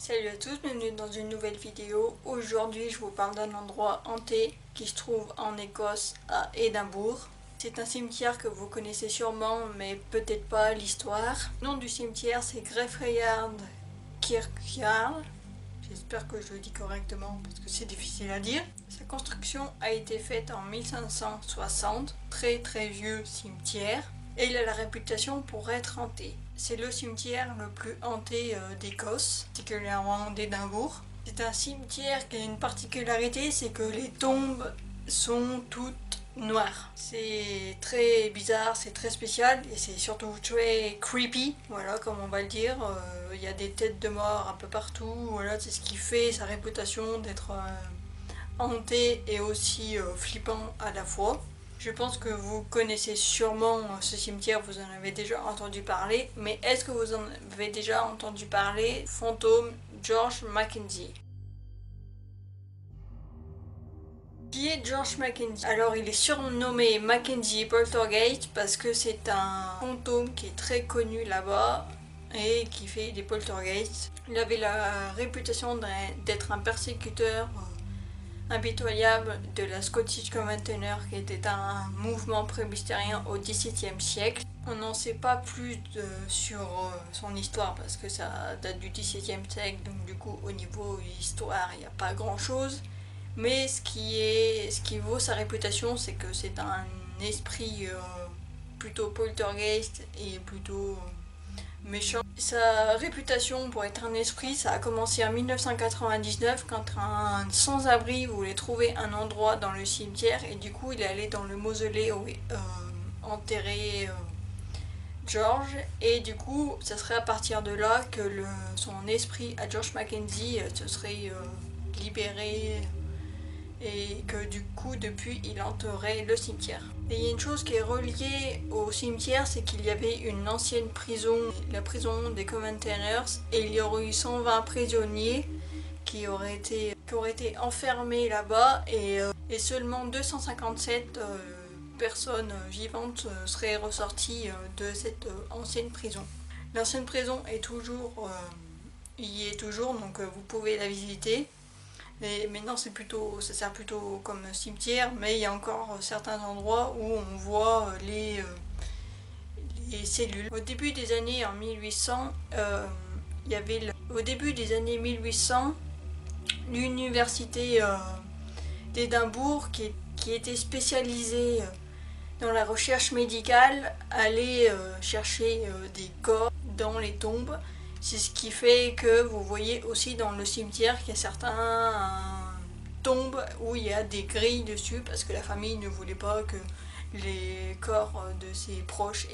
Salut à tous, bienvenue dans une nouvelle vidéo. Aujourd'hui je vous parle d'un endroit hanté qui se trouve en Écosse à Édimbourg. C'est un cimetière que vous connaissez sûrement mais peut-être pas l'histoire. Le nom du cimetière c'est Grefyard Kirkyard. J'espère que je le dis correctement parce que c'est difficile à dire. Sa construction a été faite en 1560, très vieux cimetière. Et il a la réputation pour être hanté. C'est le cimetière le plus hanté d'Écosse, particulièrement d'Édimbourg. C'est un cimetière qui a une particularité, c'est que les tombes sont toutes noires. C'est très bizarre, c'est très spécial et c'est surtout très creepy, voilà comme on va le dire. Il y a des têtes de mort un peu partout, voilà, c'est ce qui fait sa réputation d'être hanté et aussi flippant à la fois. Je pense que vous connaissez sûrement ce cimetière, vous en avez déjà entendu parler, mais est-ce que vous en avez déjà entendu parler fantôme George Mackenzie? Qui est George Mackenzie? Alors il est surnommé Mackenzie Poltergeist parce que c'est un fantôme qui est très connu là-bas et qui fait des poltergeists. Il avait la réputation d'être un persécuteur impitoyable de la Scottish Covenanter, qui était un mouvement presbytérien au XVIIe siècle. On n'en sait pas plus sur son histoire parce que ça date du XVIIe siècle, donc du coup au niveau histoire il n'y a pas grand chose. Mais ce qui vaut sa réputation, c'est que c'est un esprit plutôt poltergeist et plutôt méchant. Sa réputation pour être un esprit, ça a commencé en 1999 quand un sans-abri voulait trouver un endroit dans le cimetière et du coup il est allé dans le mausolée où est enterré George, et du coup ça serait à partir de là que son esprit à George Mackenzie se serait libéré et que du coup depuis il entourait le cimetière. Et il y a une chose qui est reliée au cimetière, c'est qu'il y avait une ancienne prison, la prison des Covenanters, et il y aurait eu 120 prisonniers qui auraient été enfermés là-bas et seulement 257 personnes vivantes seraient ressorties de cette ancienne prison. L'ancienne prison est toujours, y est toujours, donc vous pouvez la visiter. Et maintenant ça sert plutôt comme cimetière, mais il y a encore certains endroits où on voit les cellules. Au début des années 1800, au début des années 1800, l'université d'Édimbourg, qui était spécialisée dans la recherche médicale, allait chercher des corps dans les tombes. C'est ce qui fait que vous voyez aussi dans le cimetière qu'il y a certains tombes où il y a des grilles dessus parce que la famille ne voulait pas que les corps de ses proches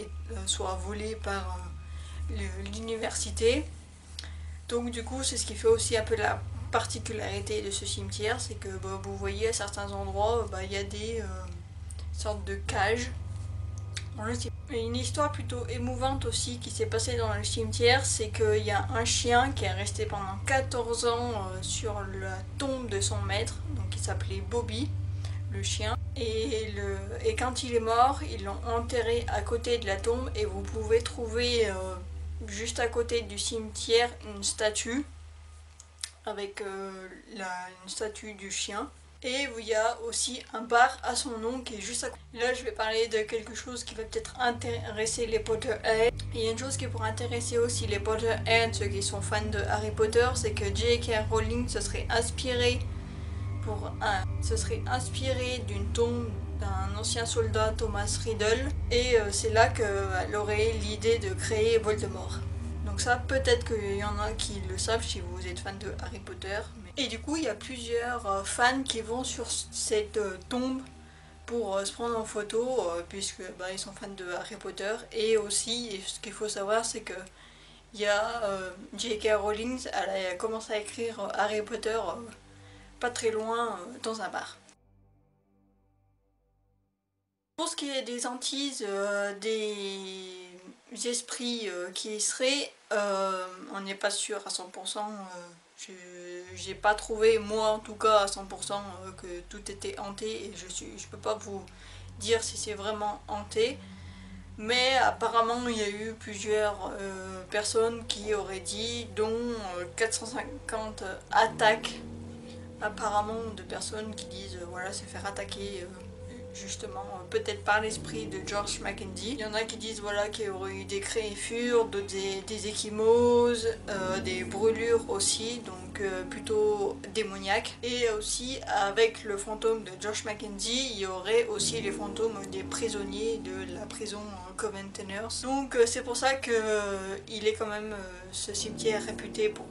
soient volés par l'université. Donc du coup c'est ce qui fait aussi un peu la particularité de ce cimetière, c'est que vous voyez à certains endroits il y a des sortes de cages. Une histoire plutôt émouvante aussi qui s'est passée dans le cimetière, c'est qu'il y a un chien qui est resté pendant 14 ans sur la tombe de son maître, donc il s'appelait Bobby, le chien. Et quand il est mort, ils l'ont enterré à côté de la tombe et vous pouvez trouver juste à côté du cimetière une statue avec une statue du chien. Et il y a aussi un bar à son nom qui est juste à côté. Là, je vais parler de quelque chose qui va peut-être intéresser les Potterheads. Il y a une chose qui pourrait intéresser aussi les Potterheads, ceux qui sont fans de Harry Potter, c'est que J.K. Rowling se serait inspiré d'une tombe d'un ancien soldat, Thomas Riddle, et c'est là qu'elle aurait l'idée de créer Voldemort. Donc ça, peut-être qu'il y en a qui le savent si vous êtes fan de Harry Potter. Et du coup, il y a plusieurs fans qui vont sur cette tombe pour se prendre en photo, puisque ils sont fans de Harry Potter. Et aussi, ce qu'il faut savoir, c'est que il y a J.K. Rowling, elle a commencé à écrire Harry Potter pas très loin dans un bar. Pour ce qui est des hantises, des esprits qui y seraient, on n'est pas sûr à 100%. J'ai pas trouvé, moi en tout cas, à 100% que tout était hanté et je peux pas vous dire si c'est vraiment hanté. Mais apparemment il y a eu plusieurs personnes qui auraient dit, dont 450 attaques apparemment de personnes qui disent voilà, se faire attaquer justement peut-être par l'esprit de George Mackenzie. Il y en a qui disent voilà, qu'il y aurait eu des créifures, des ecchymoses, des brûlures aussi, donc plutôt démoniaques. Et aussi avec le fantôme de George Mackenzie, il y aurait aussi les fantômes des prisonniers de la prison Covenanters. Donc c'est pour ça que il est quand même ce cimetière réputé pour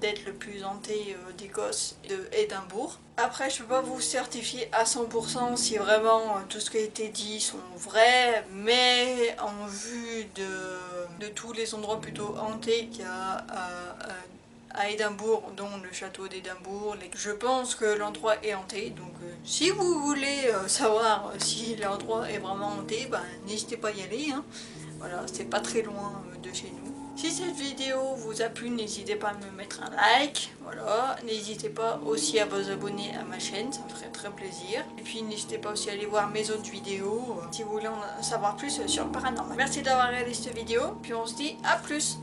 d'être le plus hanté d'Écosse et d'Édimbourg. Après, je peux pas vous certifier à 100% si vraiment tout ce qui a été dit sont vrais, mais en vue de tous les endroits plutôt hantés qu'il y a à Édimbourg, dont le château d'Édimbourg, je pense que l'endroit est hanté. Donc si vous voulez savoir si l'endroit est vraiment hanté, ben, n'hésitez pas à y aller, hein. Voilà, c'est pas très loin de chez nous. Si cette vidéo vous a plu, n'hésitez pas à me mettre un like, voilà. N'hésitez pas aussi à vous abonner à ma chaîne, ça me ferait très plaisir. Et puis n'hésitez pas aussi à aller voir mes autres vidéos si vous voulez en savoir plus sur le paranormal. Merci d'avoir regardé cette vidéo, puis on se dit à plus.